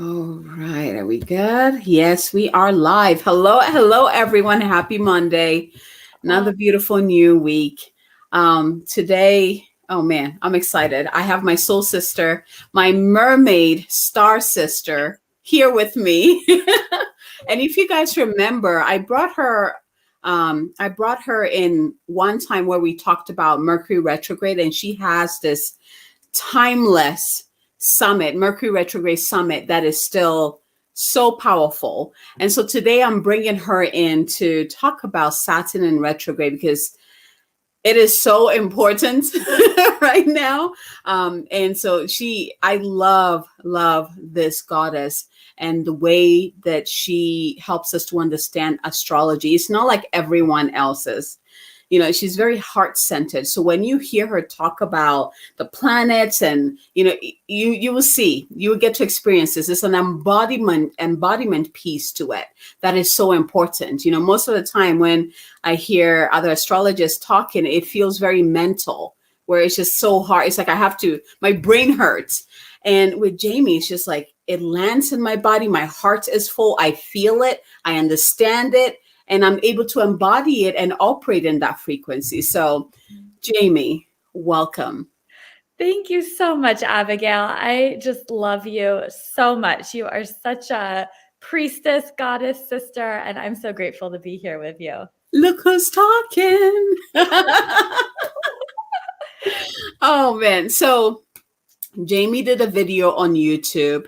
All right, are we good? Yes, we are live. Hello, everyone. Happy Monday. Another beautiful new week. Today, oh man, I'm excited. I have my soul sister, my mermaid star sister, here with me. And if you guys remember, I brought her. I brought her in one time where we talked about Mercury retrograde, and she has this timeless summit, Mercury retrograde summit, that is still so powerful. And so today I'm bringing her in to talk about Saturn in retrograde because it is so important right now. And so I love this goddess and the way that she helps us to understand astrology. It's not like everyone else's. She's very heart-centered. So when you hear her talk about the planets and, you will see, you will get to experience this. It's an embodiment piece to it that is so important. Most of the time when I hear other astrologers talking, it feels very mental, where it's just so hard. It's like my brain hurts. And with Jaime, it's just like, it lands in my body. My heart is full. I feel it. I understand it. And I'm able to embody it and operate in that frequency. So, Jaime, welcome. Thank you so much, Abigail. I just love you so much. You are such a priestess, goddess, sister, and I'm so grateful to be here with you. Look who's talking. Oh, man. So, Jaime did a video on YouTube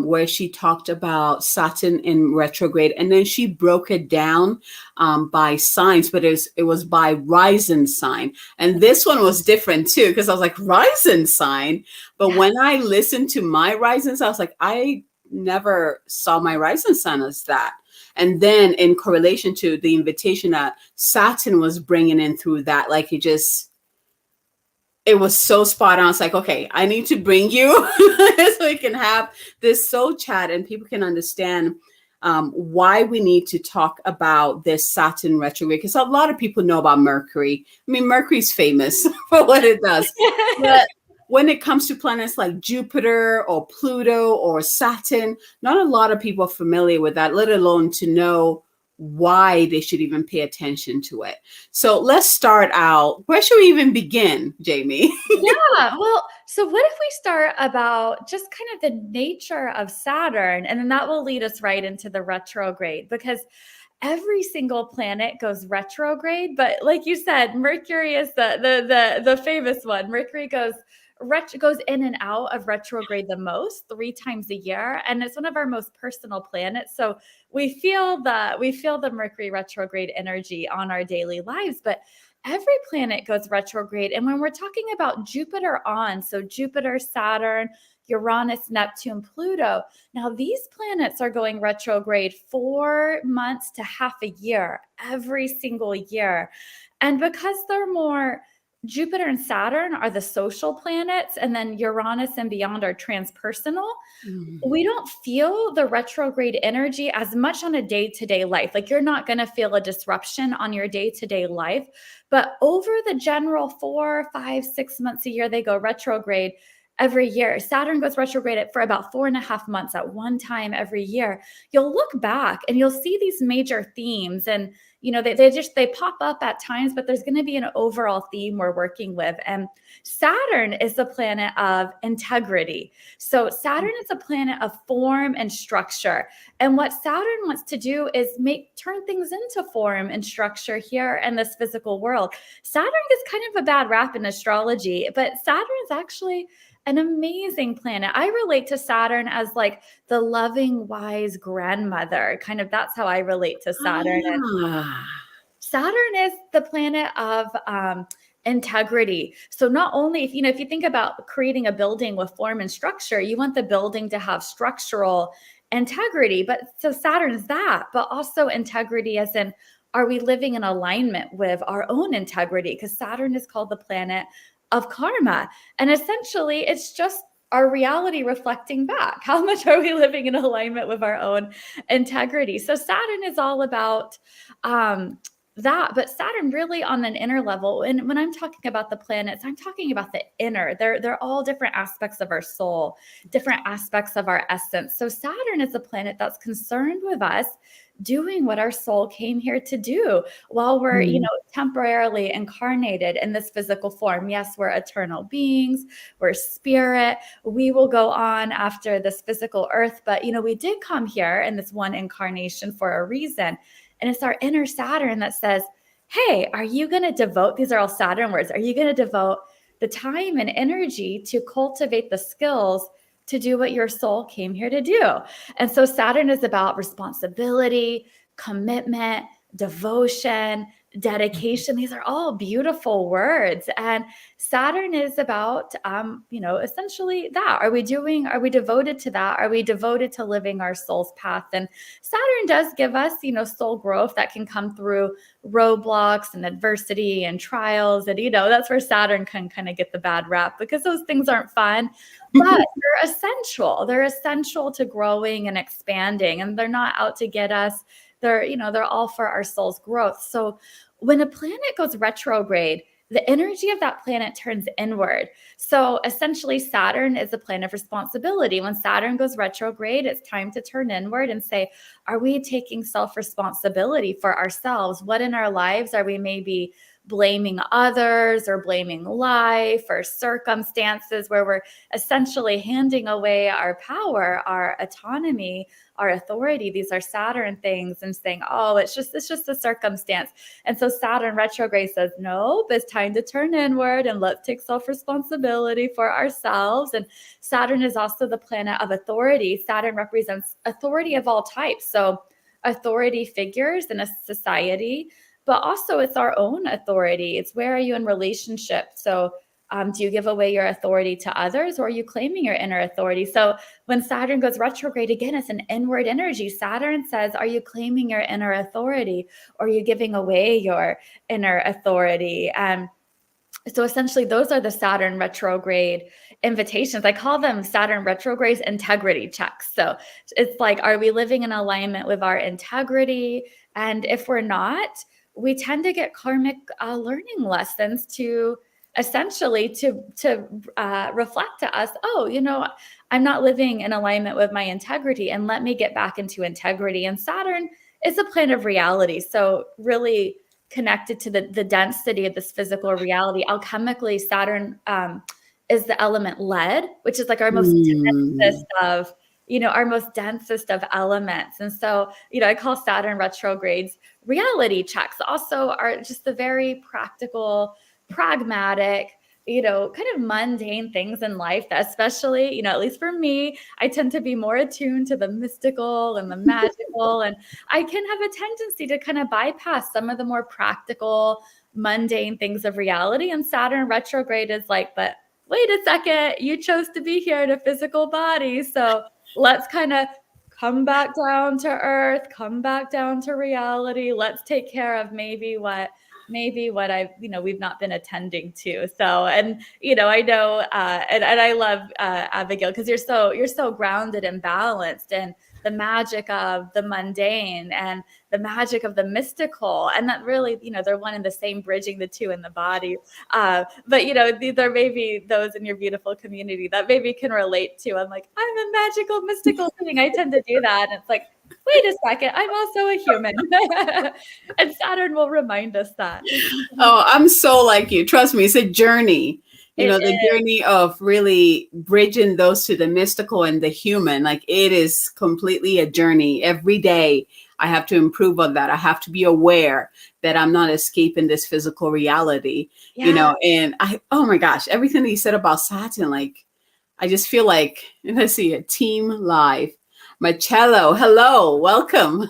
where she talked about Saturn in retrograde, and then she broke it down by signs, but it was by rising sign. And this one was different too, because I was like, rising sign. But when I listened to my rising sign, I was like, I never saw my rising sign as that. And then in correlation to the invitation that Saturn was bringing in through that, like it was so spot on. It's like, okay, I need to bring you so we can have this soul chat and people can understand why we need to talk about this Saturn retrograde. Because a lot of people know about Mercury. I mean, Mercury's famous for what it does. But when it comes to planets like Jupiter or Pluto or Saturn, not a lot of people are familiar with that, let alone to know why they should even pay attention to it. So let's start out. Where should we even begin, Jaime? Yeah, well, so what if we start about just kind of the nature of Saturn, and then that will lead us right into the retrograde, because every single planet goes retrograde. But like you said, Mercury is the famous one. Mercury goes in and out of retrograde the most, 3 times a year, and it's one of our most personal planets. So we feel the Mercury retrograde energy on our daily lives, but every planet goes retrograde. And when we're talking about Jupiter so Jupiter, Saturn, Uranus, Neptune, Pluto, now these planets are going retrograde 4 months to half a year, every single year. And because they're more, Jupiter and Saturn are the social planets, and then Uranus and beyond are transpersonal. We don't feel the retrograde energy as much on a day-to-day life. Like, you're not going to feel a disruption on your day-to-day life. But over the general 4, 5, 6 months a year, they go retrograde every year. Saturn goes retrograde for about 4.5 months at one time every year. You'll look back and you'll see these major themes, and they pop up at times, but there's going to be an overall theme we're working with. And Saturn is the planet of integrity. So Saturn is a planet of form and structure. And what Saturn wants to do is turn things into form and structure here in this physical world. Saturn gets kind of a bad rap in astrology, but Saturn is actually an amazing planet. I relate to Saturn as like the loving, wise grandmother. Kind of, that's how I relate to Saturn. And Saturn is the planet of integrity. So not only, if you think about creating a building with form and structure, you want the building to have structural integrity. But so Saturn is that, but also integrity as in, are we living in alignment with our own integrity? Because Saturn is called the planet of karma. And essentially, it's just our reality reflecting back. How much are we living in alignment with our own integrity? So Saturn is all about that, but Saturn really on an inner level. And when I'm talking about the planets, I'm talking about the inner. They're all different aspects of our soul, different aspects of our essence. So Saturn is a planet that's concerned with us doing what our soul came here to do while we're, temporarily incarnated in this physical form. Yes, we're eternal beings, we're spirit. We will go on after this physical earth, but we did come here in this one incarnation for a reason. And it's our inner Saturn that says, hey, are you going to devote, these are all Saturn words, are you going to devote the time and energy to cultivate the skills to do what your soul came here to do? And so Saturn is about responsibility, commitment, devotion, dedication. These are all beautiful words. And Saturn is about, essentially that. Are we devoted to that? Are we devoted to living our soul's path? And Saturn does give us, soul growth that can come through roadblocks and adversity and trials. And, that's where Saturn can kind of get the bad rap because those things aren't fun, but they're essential. They're essential to growing and expanding, and they're not out to get us. They're all for our soul's growth. So when a planet goes retrograde, the energy of that planet turns inward. So essentially, Saturn is a planet of responsibility. When Saturn goes retrograde, it's time to turn inward and say, are we taking self-responsibility for ourselves? What in our lives are we maybe blaming others or blaming life or circumstances, where we're essentially handing away our power, our autonomy, our authority? These are Saturn things, and saying, oh, it's just a circumstance. And so Saturn retrograde says, nope, it's time to turn inward and let's take self-responsibility for ourselves. And Saturn is also the planet of authority. Saturn represents authority of all types. So authority figures in a society, but also it's our own authority. It's where are you in relationship? So do you give away your authority to others, or are you claiming your inner authority? So when Saturn goes retrograde, again, it's an inward energy. Saturn says, are you claiming your inner authority, or are you giving away your inner authority? So essentially, those are the Saturn retrograde invitations. I call them Saturn retrograde's integrity checks. So it's like, are we living in alignment with our integrity? And if we're not, we tend to get karmic learning lessons to essentially to reflect to us, oh, I'm not living in alignment with my integrity, and let me get back into integrity. And Saturn is a planet of reality. So really connected to the density of this physical reality. Alchemically, Saturn is the element lead, which is like our most densest of, our most densest of elements. And so, I call Saturn retrogrades reality checks. Also are just the very practical, pragmatic, kind of mundane things in life that, especially, at least for me, I tend to be more attuned to the mystical and the magical. And I can have a tendency to kind of bypass some of the more practical, mundane things of reality. And Saturn retrograde is like, but wait a second, you chose to be here in a physical body. So let's kind of come back down to earth, come back down to reality. Let's take care of maybe what I've, we've not been attending to. So, and, I know, and I love Abigail, because you're so grounded and balanced, and the magic of the mundane and the magic of the mystical. And that really, they're one and the same, bridging the two in the body. But, there may be those in your beautiful community that maybe can relate to. I'm like, I'm a magical, mystical being. I tend to do that. And it's like, wait a second, I'm also a human. And Saturn will remind us that. Oh, I'm so like you. Trust me, it's a journey. The journey of really bridging those to the mystical and the human. Like, it is completely a journey. Every day I have to improve on that. I have to be aware that I'm not escaping this physical reality, and oh my gosh, everything that you said about Saturn, like, I just feel like, let's see, a team live. Marcello, hello, welcome.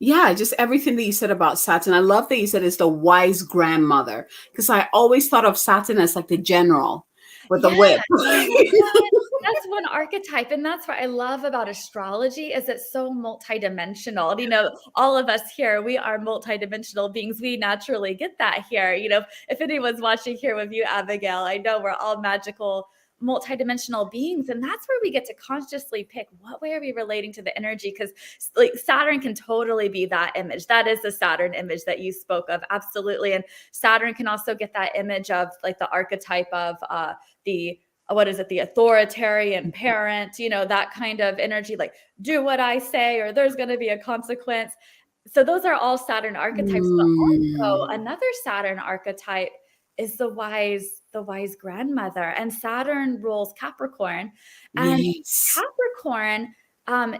Yeah, just everything that you said about Saturn. I love that you said it's the wise grandmother, because I always thought of Saturn as like the general with the whip. That's one archetype. And that's what I love about astrology, is it's so multidimensional. All of us here, we are multidimensional beings. We naturally get that here. If anyone's watching here with you, Abigail, I know we're all magical, multidimensional beings. And that's where we get to consciously pick what way are we relating to the energy. Because like Saturn can totally be that image. That is the Saturn image that you spoke of. Absolutely. And Saturn can also get that image of like the archetype of the authoritarian parent, that kind of energy, like do what I say, or there's going to be a consequence. So those are all Saturn archetypes. But also another Saturn archetype is the wise grandmother, and Saturn rules Capricorn. And Capricorn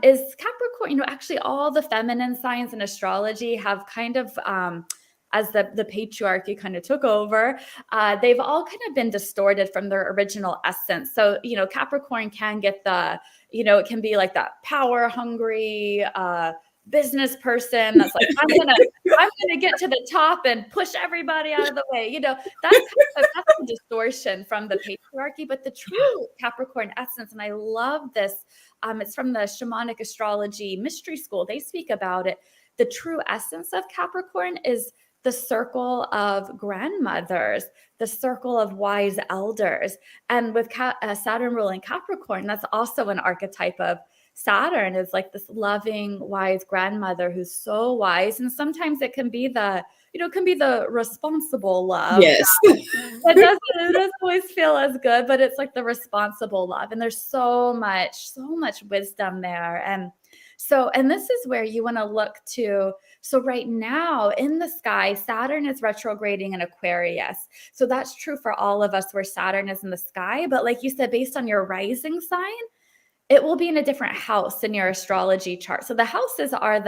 is Capricorn, actually all the feminine signs in astrology have kind of, as the patriarchy kind of took over, they've all kind of been distorted from their original essence. So, Capricorn can get it can be like that power hungry, business person that's like, I'm gonna get to the top and push everybody out of the way. That's a distortion from the patriarchy. But the true Capricorn essence, and I love this, it's from the shamanic astrology mystery school. They speak about it. The true essence of Capricorn is the circle of grandmothers, the circle of wise elders. And with Saturn ruling Capricorn, that's also an archetype of Saturn, is like this loving, wise grandmother who's so wise. And sometimes it can be the responsible love. Yes. It doesn't always feel as good, but it's like the responsible love. And there's so much wisdom there. And this is where you want to look to. So right now in the sky, Saturn is retrograding in Aquarius. So that's true for all of us where Saturn is in the sky. But like you said, based on your rising sign, it will be in a different house in your astrology chart. So the houses are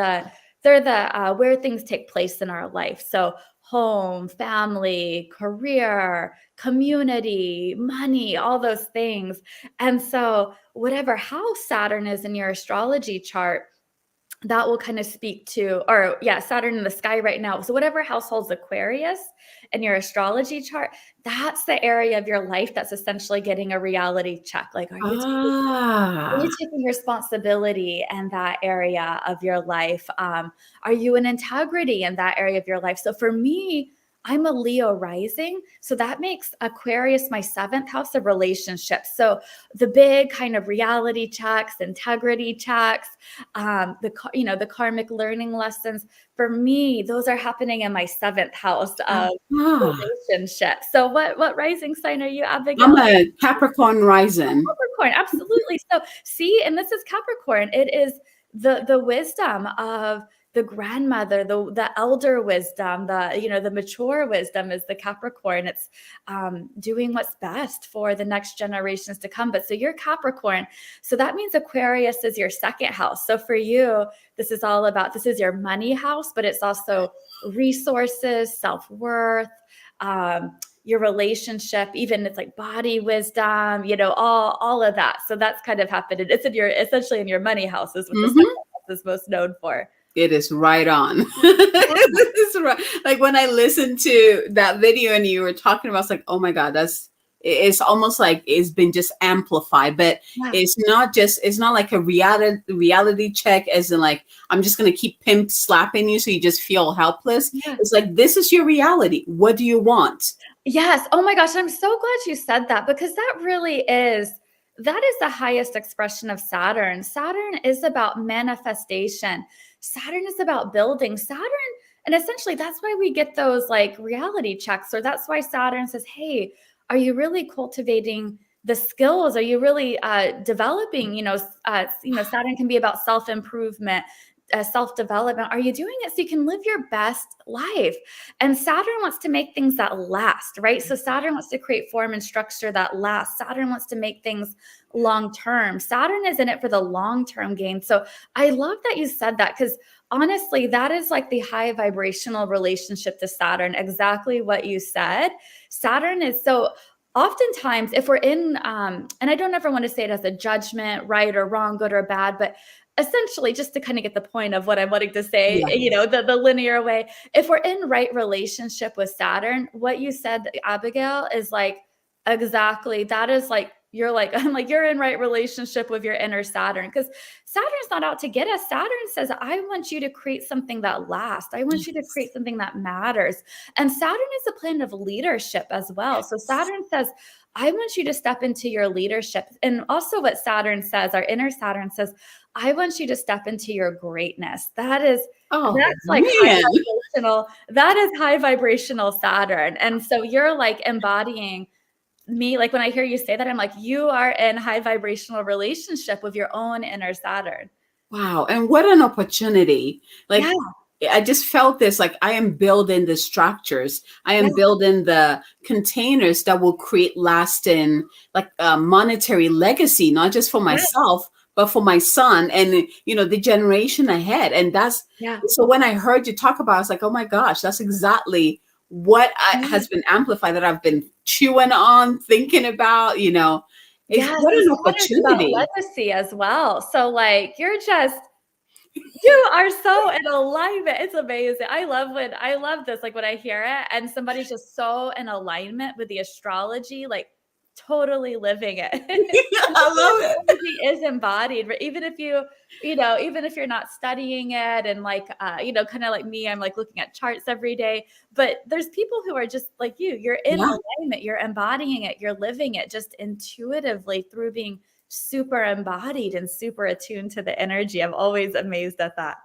where things take place in our life. So home, family, career, community, money, all those things. And so whatever house Saturn is in your astrology chart, that will kind of speak to, Saturn in the sky right now. So whatever house holds Aquarius in your astrology chart, that's the area of your life that's essentially getting a reality check. Like, are you taking responsibility in that area of your life? Are you in integrity in that area of your life? So for me, I'm a Leo rising. So that makes Aquarius my 7th house of relationships. So the big kind of reality checks, integrity checks, the karmic learning lessons, for me, those are happening in my 7th house of relationships. So what rising sign are you, Abigail? I'm a Capricorn rising. Capricorn, absolutely. So see, and this is Capricorn. It is the wisdom of the grandmother, the elder wisdom, the mature wisdom is the Capricorn. It's doing what's best for the next generations to come. But so you're Capricorn. So that means Aquarius is your 2nd house. So for you, this is your money house, but it's also resources, self-worth, your relationship, even it's like body wisdom, all of that. So that's kind of happened. It's essentially in your money house is what the 2nd house is most known for. It is right on. It's right. Like when I listened to that video and you were talking about, it's like, oh my God, it's almost like it's been just amplified, but it's not like a reality check as in like, I'm just going to keep pimp slapping you so you just feel helpless. Yeah. It's like, this is your reality. What do you want? Yes. Oh my gosh. I'm so glad you said that, because that is the highest expression of Saturn. Saturn is about manifestation. Saturn is about building. And essentially that's why we get those like reality checks, or that's why Saturn says, hey, are you really cultivating the skills? Are you really developing? Saturn can be about self-improvement, self-development. Are you doing it so you can live your best life? And Saturn wants to make things that last, right? So Saturn wants to create form and structure that lasts. Saturn wants to make things long-term. Saturn is in it for the long-term gain. So I love that you said that, because honestly, that is like the high vibrational relationship to Saturn. Exactly what you said. Saturn is so oftentimes if we're in, and I don't ever want to say it as a judgment, right or wrong, good or bad, but essentially just to kind of get the point of what I'm wanting to say, the linear way, if we're in right relationship with Saturn, what you said, Abigail, is like, exactly, that is like you're like, I'm like, you're in right relationship with your inner Saturn, because Saturn's not out to get us. Saturn says, I want you to create something that lasts. I want you to create something that matters. And Saturn is a planet of leadership as well. So Saturn says, I want you to step into your leadership. And also what Saturn says, our inner Saturn says, I want you to step into your greatness. That's like high vibrational. That is high vibrational Saturn. And so you're like embodying me. Like when I hear you say that, I'm like, you are in high vibrational relationship with your own inner Saturn. Wow. And what an opportunity. Like, I just felt this, like I am building the structures. I am building the containers that will create lasting, like monetary legacy, not just for myself, but for my son and, you know, the generation ahead. And that's, so when I heard you talk about it, I was like, oh my gosh, that's exactly what has been amplified, that I've been chewing on, thinking about, you know. What an opportunity. About legacy as well. So like, you are so in alignment. It's amazing. I love this. Like when I hear it and somebody's just so in alignment with the astrology, like totally living it. I love it. It is embodied, even if even if you're not studying it, and like, kind of like me, I'm like looking at charts every day, but there's people who are just like you're in alignment, you're embodying it, you're living it just intuitively through being super embodied and super attuned to the energy. I'm always amazed at that.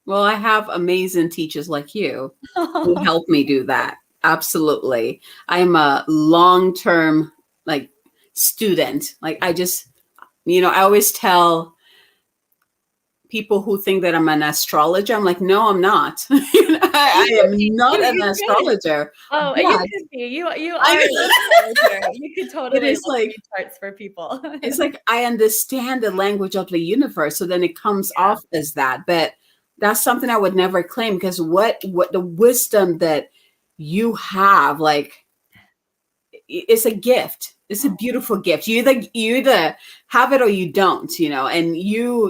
Well, I have amazing teachers like you who help me do that. Absolutely. I'm a long-term like student. Like I just, I always tell people who think that I'm an astrologer, I'm like, no, I'm not. I am not an astrologer. Oh, you could be. You are an astrologer. You could totally it's like charts for people. It's like I understand the language of the universe, so then it comes off as that. But that's something I would never claim, because what the wisdom that you have, like, it's a gift. It's a beautiful gift. You either have it or you don't, and you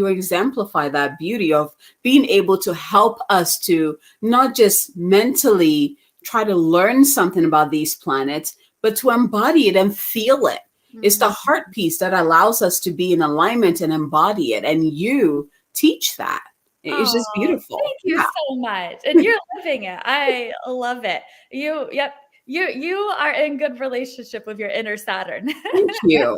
exemplify that beauty of being able to help us to not just mentally try to learn something about these planets, but to embody it and feel it. It's the heart piece that allows us to be in alignment and embody it. And you teach that. It's just beautiful. Thank you so much. And you're living it. I love it. You are in good relationship with your inner Saturn. Thank you.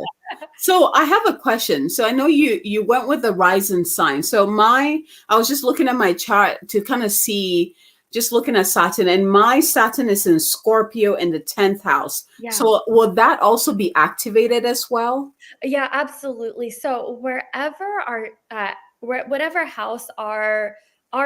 So I have a question. So I know you went with the rising sign. So I was just looking at my chart to kind of see, just looking at Saturn, and my Saturn is in Scorpio in the 10th house. Yeah. So will that also be activated as well? Yeah, absolutely. So whatever house our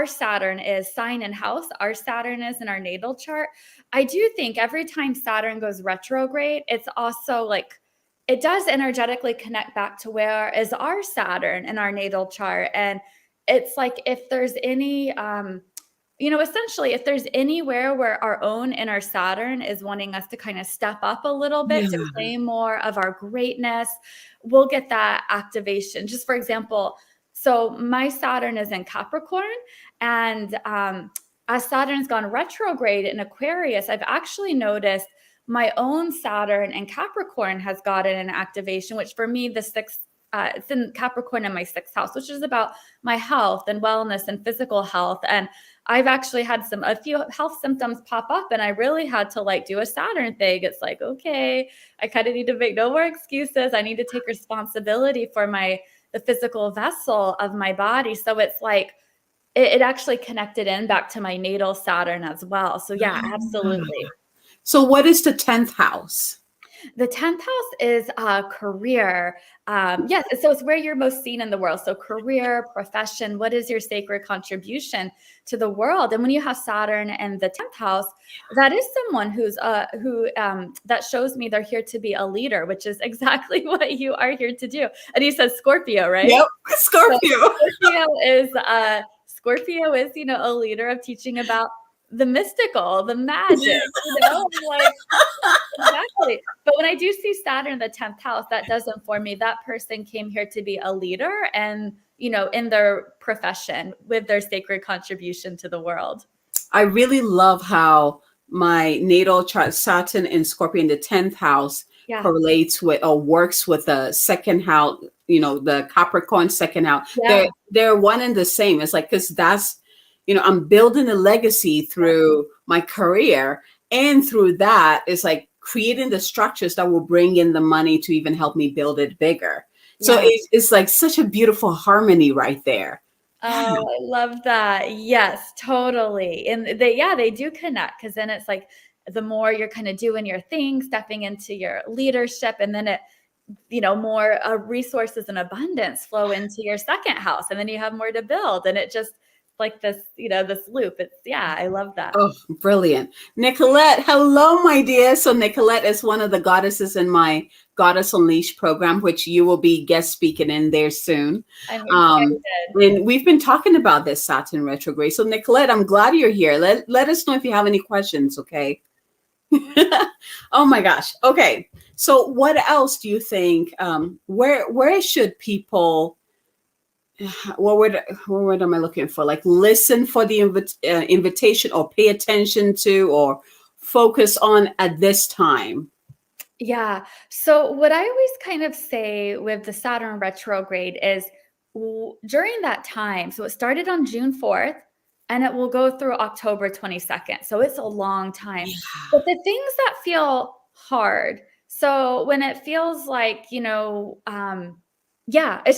Saturn is, sign and house, our Saturn is in our natal chart. I do think every time Saturn goes retrograde, it's also like, it does energetically connect back to where is our Saturn in our natal chart. And it's like, if there's any, essentially, if there's anywhere where our own inner Saturn is wanting us to kind of step up a little bit to claim more of our greatness, we'll get that activation. Just for example, so my Saturn is in Capricorn, and as Saturn's gone retrograde in Aquarius, I've actually noticed my own Saturn in Capricorn has gotten an activation, which for me, it's in Capricorn in my 6th house, which is about my health and wellness and physical health. And I've actually had a few health symptoms pop up, and I really had to like do a Saturn thing. It's like, okay, I kind of need to make no more excuses. I need to take responsibility for the physical vessel of my body. So it's like, it actually connected in back to my natal Saturn as well. So yeah, absolutely. So what is the 10th house? The 10th house is career. Yes. So it's where you're most seen in the world. So career, profession, what is your sacred contribution to the world? And when you have Saturn in the 10th house, that is someone that shows me they're here to be a leader, which is exactly what you are here to do. And he says Scorpio, right? Yep. Scorpio. So Scorpio is, a leader of teaching about the mystical, the magic, like, exactly. But when I do see Saturn in the 10th house, that does inform me that person came here to be a leader and, in their profession with their sacred contribution to the world. I really love how my natal chart, Saturn in Scorpio in the 10th house, correlates with or works with the second house, the Capricorn second house. They're one and the same. It's like, because that's, I'm building a legacy through my career, and through that, it's like creating the structures that will bring in the money to even help me build it bigger. So it's like such a beautiful harmony right there. Oh, I love that. Yes, totally. And they do connect, because then it's like the more you're kind of doing your thing, stepping into your leadership, and then it, more resources and abundance flow into your second house, and then you have more to build, and it just like this, this loop. It's, I love that. Oh, brilliant. Nicolette, hello, my dear. So Nicolette is one of the goddesses in my Goddess Unleashed program, which you will be guest speaking in there soon. I'm excited. And we've been talking about this Saturn retrograde. So Nicolette, I'm glad you're here. Let us know if you have any questions, okay? Oh my gosh. Okay. So what else do you think? Where should people, what word am I looking for? Like listen for the invitation, or pay attention to, or focus on at this time? Yeah. So what I always kind of say with the Saturn retrograde is during that time, so it started on June 4th and it will go through October 22nd. So it's a long time. Yeah. But the things that feel hard, so when it feels like, it's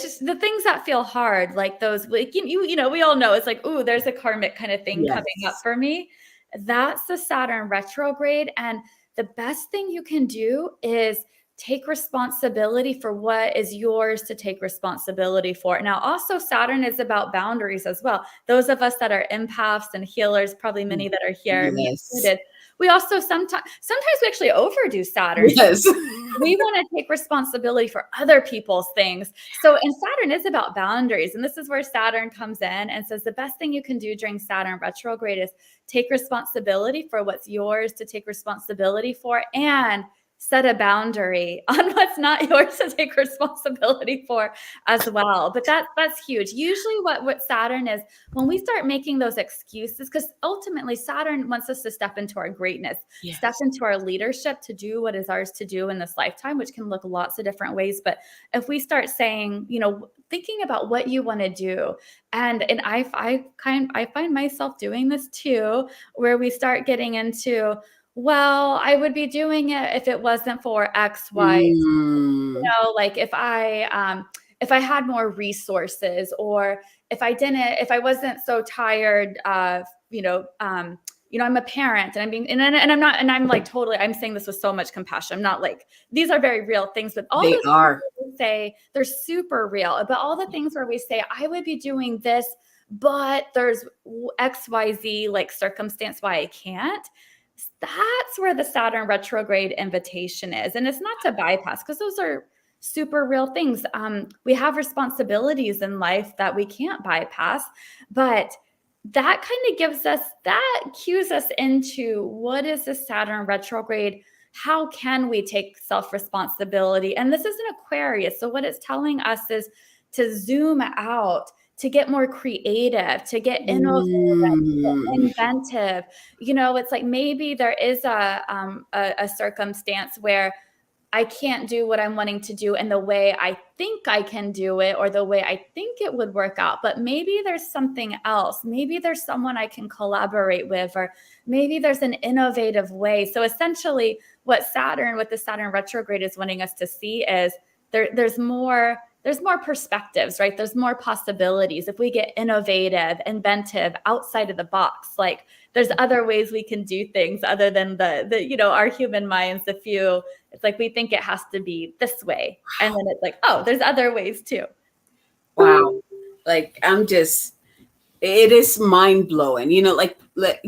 just the things that feel hard, like those, like, we all know it's like, ooh, there's a karmic kind of thing coming up for me. That's the Saturn retrograde. And the best thing you can do is take responsibility for what is yours to take responsibility for. Now, also Saturn is about boundaries as well. Those of us that are empaths and healers, probably many that are here, me included, we also sometimes we actually overdo Saturn. Yes. We want to take responsibility for other people's things. So, and Saturn is about boundaries. And this is where Saturn comes in and says the best thing you can do during Saturn retrograde is take responsibility for what's yours to take responsibility for, and set a boundary on what's not yours to take responsibility for as well. But that's huge. Usually what Saturn is, when we start making those excuses, because ultimately Saturn wants us to step into our greatness, step into our leadership, to do what is ours to do in this lifetime, which can look lots of different ways. But if we start saying, thinking about what you want to do, and I find myself doing this too, where we start getting into, well, I would be doing it if it wasn't for X, Y, like if I had more resources, or if I wasn't so tired, I'm a parent, and I'm like totally, I'm saying this with so much compassion. I'm not like, these are very real things, but all those things we say, they're super real. But all the things where we say, I would be doing this, but there's X, Y, Z, like circumstance why I can't. That's where the Saturn retrograde invitation is. And it's not to bypass, because those are super real things. We have responsibilities in life that we can't bypass, but that kind of cues us into, what is the Saturn retrograde? How can we take self-responsibility? And this is an Aquarius. So what it's telling us is to zoom out, to get more creative, to get innovative, inventive. It's like maybe there is a circumstance where I can't do what I'm wanting to do in the way I think I can do it, or the way I think it would work out. But maybe there's something else. Maybe there's someone I can collaborate with, or maybe there's an innovative way. So essentially what the Saturn retrograde is wanting us to see is there's more perspectives, right? There's more possibilities. If we get innovative, inventive, outside of the box, like there's other ways we can do things other than our human minds. It's like we think it has to be this way. And then it's like, oh, there's other ways too. Wow. Like, it is mind blowing, like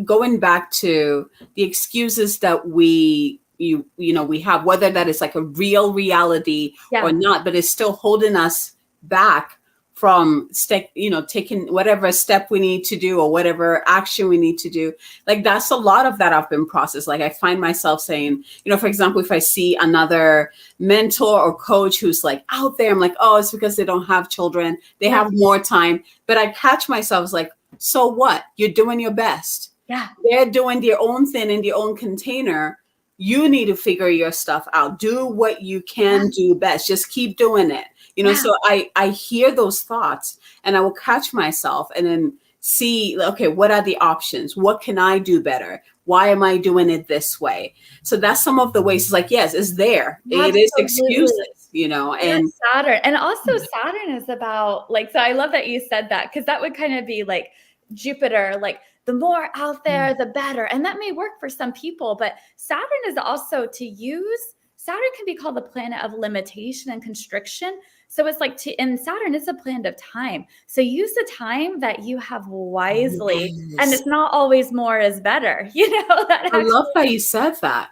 going back to the excuses that we have, whether that is like a real reality or not, but it's still holding us back from taking whatever step we need to do, or whatever action we need to do. Like, that's a lot of that I've been processed. Like, I find myself saying, for example, if I see another mentor or coach who's like out there, I'm like, oh, it's because they don't have children, they have more time. But I catch myself like, so what? You're doing your best. Yeah. They're doing their own thing in their own container. you need to figure your stuff out. Do what you can do best. Just keep doing it. So I hear those thoughts and I will catch myself and then see, okay, what are the options? What can I do better? Why am I doing it this way? So that's some of the ways. It's like, yes, it's there. It is excuses, and Saturn. And also Saturn is about so I love that you said that, because that would kind of be like Jupiter, like the more out there, the better. And that may work for some people, but Saturn is also Saturn can be called the planet of limitation and constriction. So it's like and Saturn is a planet of time. So use the time that you have wisely. Yes. And it's not always more is better. I love how you said that.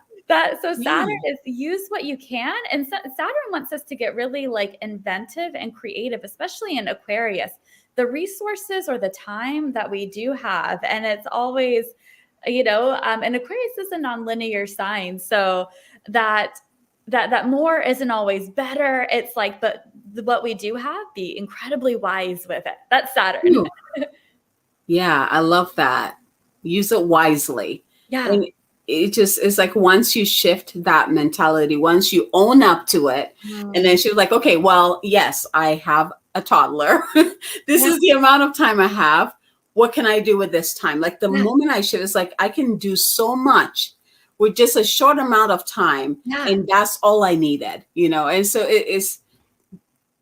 So Saturn is use what you can. And Saturn wants us to get really inventive and creative, especially in Aquarius. The resources or the time that we do have. And it's always, and Aquarius is a nonlinear sign. So that more isn't always better. It's but what we do have, be incredibly wise with it. That's Saturn. Yeah, I love that. Use it wisely. Yeah. And it's like once you shift that mentality, once you own up to it, and then she's like, okay, well, yes, I have a toddler. This is the amount of time I have. What can I do with this time? Like the moment I shift, it's like I can do so much with just a short amount of time. And that's all I needed, And so it is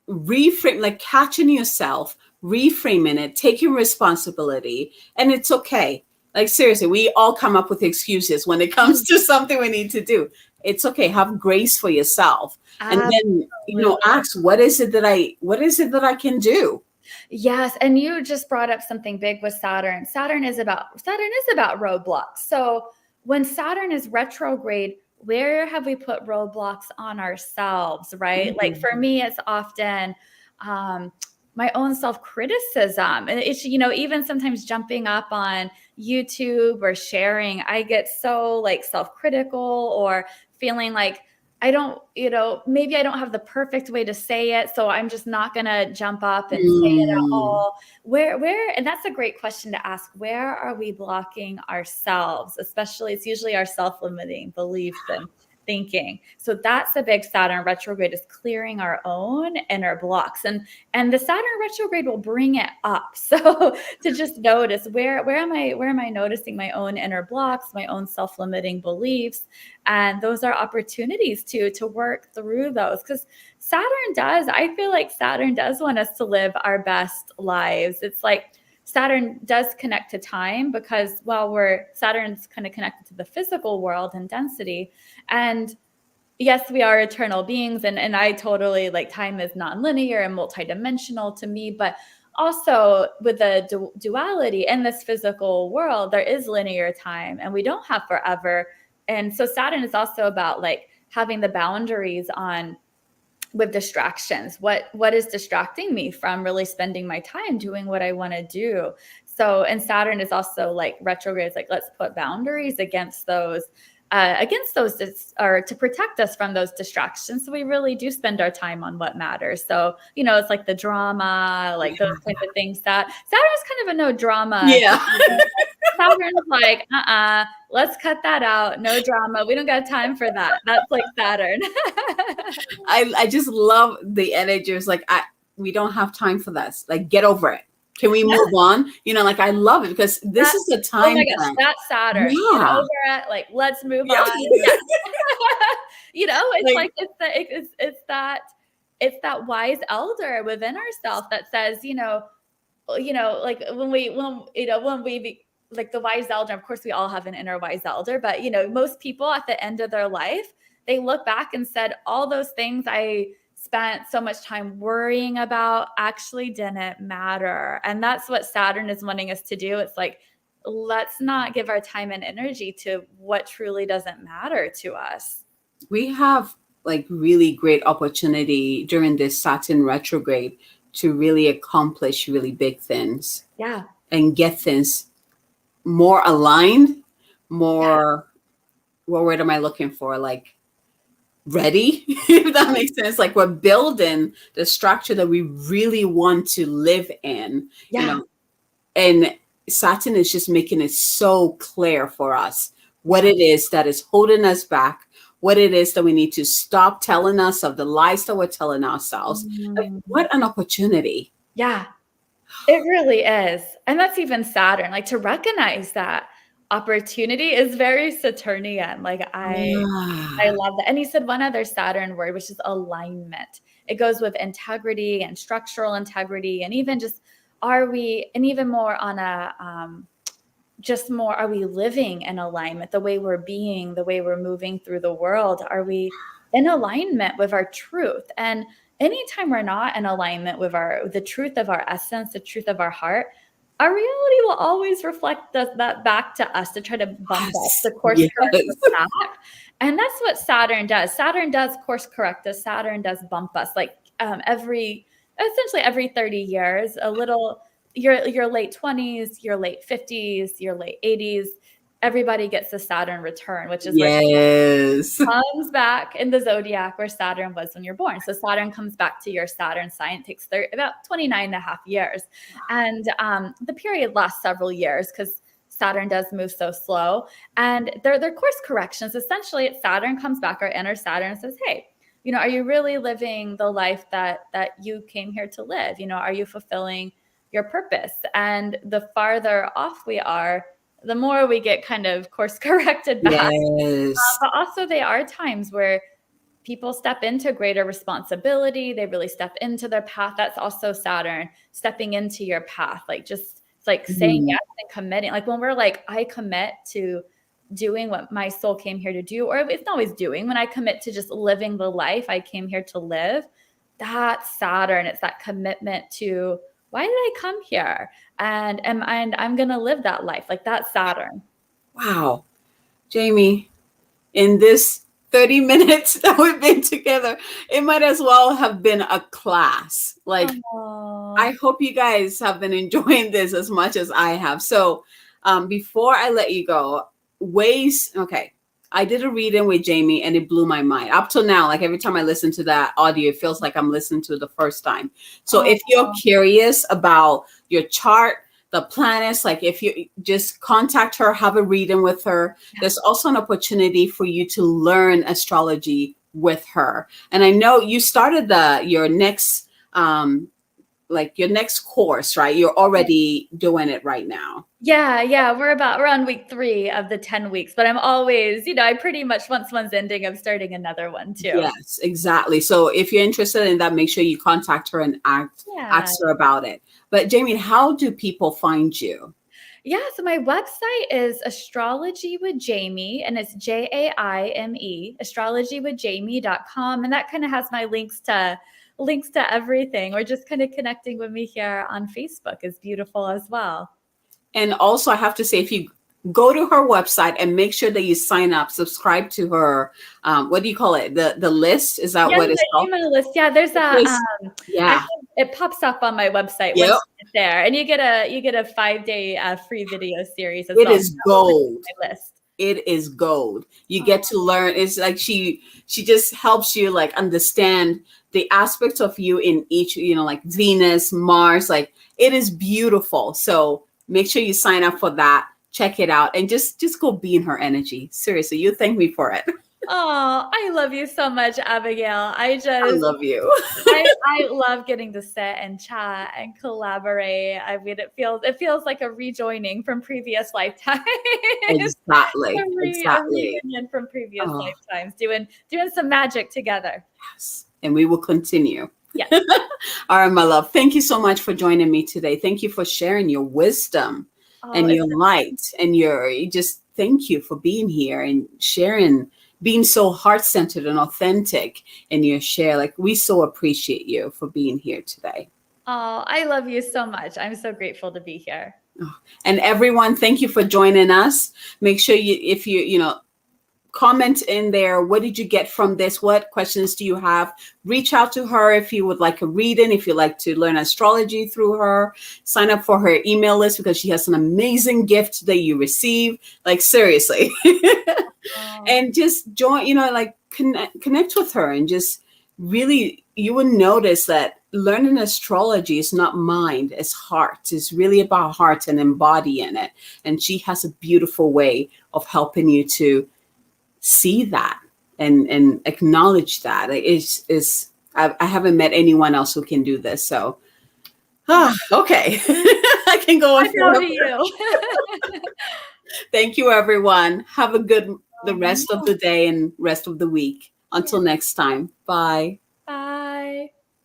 reframe, catching yourself, reframing it, taking responsibility. And it's okay. Seriously, we all come up with excuses when it comes to something we need to do. It's okay. Have grace for yourself. Absolutely. And then, ask, what is it that I can do? Yes. And you just brought up something big with Saturn. Saturn is about roadblocks. So when Saturn is retrograde, where have we put roadblocks on ourselves, right? Mm-hmm. For me, it's often my own self-criticism. And it's, even sometimes jumping up on YouTube or sharing, I get so self-critical or feeling like I don't, maybe I don't have the perfect way to say it. So I'm just not going to jump up and say it at all. Where, and that's a great question to ask. Where are we blocking ourselves? Especially, it's usually our self-limiting beliefs and thinking. So that's a big Saturn retrograde, is clearing our own inner blocks. And the Saturn retrograde will bring it up. So to just notice where am I noticing my own inner blocks, my own self-limiting beliefs. And those are opportunities to work through those, because I feel like Saturn does want us to live our best lives. It's like Saturn does connect to time, because Saturn's kind of connected to the physical world and density. And yes, we are eternal beings. And I totally time is non-linear and multidimensional to me, but also with the duality in this physical world, there is linear time and we don't have forever. And so Saturn is also about having the boundaries with distractions. What is distracting me from really spending my time doing what I want to do? So, and Saturn is also retrograde. It's let's put boundaries against those or to protect us from those distractions. So we really do spend our time on what matters. So, it's the drama, those kinds of things. That Saturn is kind of a no drama. Yeah. Saturn's let's cut that out. No drama. We don't got time for that. That's Saturn. I just love the energy. It's we don't have time for this. Get over it. Can we move on? I love it, because this is the time. Oh my gosh, that's Saturn. Yeah. Get over it. Let's move on. It's that wise elder within ourselves that says, when we the wise elder, of course we all have an inner wise elder, but most people at the end of their life, they look back and said, all those things I spent so much time worrying about actually didn't matter. And that's what Saturn is wanting us to do. It's let's not give our time and energy to what truly doesn't matter to us. We have really great opportunity during this Saturn retrograde to really accomplish really big things. Yeah. And get things more aligned, more, what word am I looking for? Ready, if that makes sense. We're building the structure that we really want to live in. And Saturn is just making it so clear for us what it is that is holding us back, what it is that we need to stop telling us of the lies that we're telling ourselves. Like, what an opportunity. Yeah, it really is. And that's even Saturn. Like to recognize that opportunity is very Saturnian. Like I love that. And he said one other Saturn word, which is alignment. It goes with integrity and structural integrity, and even just and even more on a just more, are we living in alignment? The way we're being, the way we're moving through the world, are we in alignment with our truth? And anytime we're not in alignment with the truth of our essence, the truth of our heart, our reality will always reflect that back to us to try to bump us, the course correct us back. And that's what Saturn does. Saturn does course correct us. Saturn does bump us, like essentially every 30 years, a little. Your late 20s, your late 50s, your late 80s, everybody gets a Saturn return, which is where comes back in the zodiac where Saturn was when you're born. So Saturn comes back to your Saturn sign. It takes about 29 and a half years. And the period lasts several years because Saturn does move so slow. And they're course corrections. Essentially, Saturn comes back, our inner Saturn, and says, hey, are you really living the life that you came here to live? Are you fulfilling your purpose? And the farther off we are, the more we get kind of course corrected back. But also there are times where people step into greater responsibility. They really step into their path. That's also Saturn stepping into your path. Like just like saying yes and committing. Like when we're like, I commit to doing what my soul came here to do, or it's not always doing, when I commit to just living the life I came here to live, that's Saturn. It's that commitment to, why did I come here? And I'm going to live that life. Like that's Saturn. Wow. Jaime, in this 30 minutes that we've been together, it might as well have been a class. Like, I hope you guys have been enjoying this as much as I have. So before I let you go, I did a reading with Jaime and it blew my mind. Up till now, like every time I listen to that audio, it feels like I'm listening to it the first time. So if you're curious about your chart, the planets, like if you just contact her, have a reading with her. There's also an opportunity for you to learn astrology with her. And I know you started your next course, right? You're already doing it right now. Yeah. We're on week 3 of the 10 weeks, but I'm always, I pretty much once one's ending, I'm starting another one too. Yes, exactly. So if you're interested in that, make sure you contact her and ask her about it. But Jaime, how do people find you? Yeah, so my website is Astrology with Jaime, and it's JAIME, astrologywithjaime.com. And that kind of has my links to everything, or just kind of connecting with me here on Facebook is beautiful as well. And also I have to say, if you go to her website and make sure that you sign up, subscribe to her, what do you call it? The list? Is that what it's called? Email list. Yeah, there's it pops up on my website once it's there. And you get a 5-day free video series as well. It is gold. It is gold. You get to learn. It's like she just helps you like understand the aspects of you in each, like Venus, Mars, like it is beautiful. So make sure you sign up for that. Check it out and just go be in her energy. Seriously, you thank me for it. Oh, I love you so much, Abigail. I love you. I love getting to sit and chat and collaborate. I mean, it feels like a rejoining from previous lifetimes. Exactly. A reunion from previous lifetimes, doing some magic together. Yes. And we will continue. Yes. All right, my love. Thank you so much for joining me today. Thank you for sharing your wisdom and your light and thank you for being here and sharing, being so heart-centered and authentic in your share. Like we so appreciate you for being here today. Oh, I love you so much. I'm so grateful to be here. And everyone, thank you for joining us. Make sure if you comment in there, what did you get from this? What questions do you have? Reach out to her if you would like a reading, if you'd like to learn astrology through her. Sign up for her email list because she has an amazing gift that you receive. Like seriously. And just join, connect with her and just really, you will notice that learning astrology is not mind, it's heart. It's really about heart and embodying it. And she has a beautiful way of helping you to see that and acknowledge that. I haven't met anyone else who can do this. So, okay. I can go on I'm proud of you. Thank you, everyone. Have a good the rest of the day and rest of the week. Until next time. Bye. Bye.